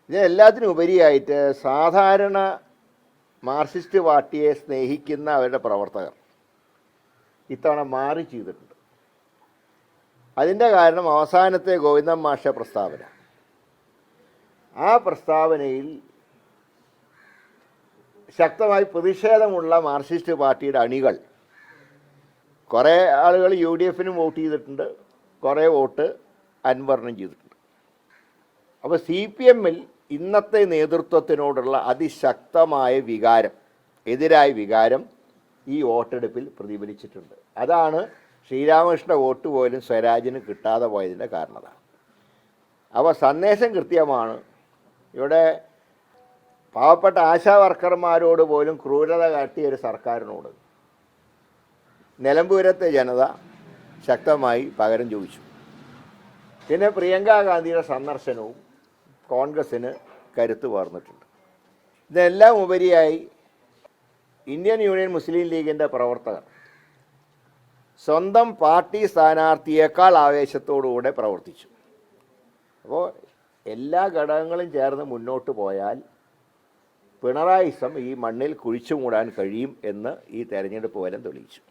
ഇതിനെല്ലാത്തിനും ഉപരിയായിട്ട് സാധാരണ മാർക്സിസ്റ്റ് പാർട്ടിയെ സ്നേഹിക്കുന്ന അവരുടെ പ്രവർത്തകർ ഇത്തവണ മാറി ചെയ്തിട്ടുണ്ട്. അതിൻ്റെ കാരണം അവസാനത്തെ ഗോവിന്ദൻ മാഷ പ്രസ്താവന. ആ പ്രസ്താവനയിൽ ശക്തമായി പ്രതിഷേധമുള്ള മാർക്സിസ്റ്റ് പാർട്ടിയുടെ അണികൾ, കുറേ ആളുകൾ UDF-നും വോട്ട് ചെയ്തിട്ടുണ്ട്, കുറേ വോട്ട് അൻവറിനും ചെയ്തിട്ടുണ്ട്. അപ്പോൾ CPM-ൽ ഇന്നത്തെ നേതൃത്വത്തിനോടുള്ള അതിശക്തമായ വികാരം, എതിരായ വികാരം ഈ വോട്ടെടുപ്പിൽ പ്രതിഫലിച്ചിട്ടുണ്ട്. അതാണ് ശ്രീരാമകൃഷ്ണ വോട്ട് പോലും സ്വരാജിന് കിട്ടാതെ പോയതിൻ്റെ കാരണം. അപ്പോൾ സന്ദേശം കൃത്യമാണ്. ഇവിടെ പാവപ്പെട്ട ആശാ വർക്കർമാരോട് പോലും ക്രൂരത കാട്ടിയ ഒരു സർക്കാരിനോട് നിലമ്പൂരത്തെ ജനത ശക്തമായി പകരം ചോദിച്ചു. പിന്നെ പ്രിയങ്കാ ഗാന്ധിയുടെ സന്ദർശനവും കോൺഗ്രസ്സിന് കരുത്ത് പകർന്നിട്ടുണ്ട്. ഇതെല്ലാം ഉപരിയായി ഇന്ത്യൻ യൂണിയൻ മുസ്ലിം ലീഗിൻ്റെ പ്രവർത്തകർ സ്വന്തം പാർട്ടി സ്ഥാനാർത്ഥിയേക്കാൾ ആവേശത്തോടുകൂടെ പ്രവർത്തിച്ചു. അപ്പോൾ എല്ലാ ഘടകങ്ങളും ചേർന്ന് മുന്നോട്ട് പോയാൽ പിണറായിസം ഈ മണ്ണിൽ കുഴിച്ചു മൂടാൻ കഴിയും എന്ന് ഈ തെരഞ്ഞെടുപ്പ് ഫലം തെളിയിച്ചു.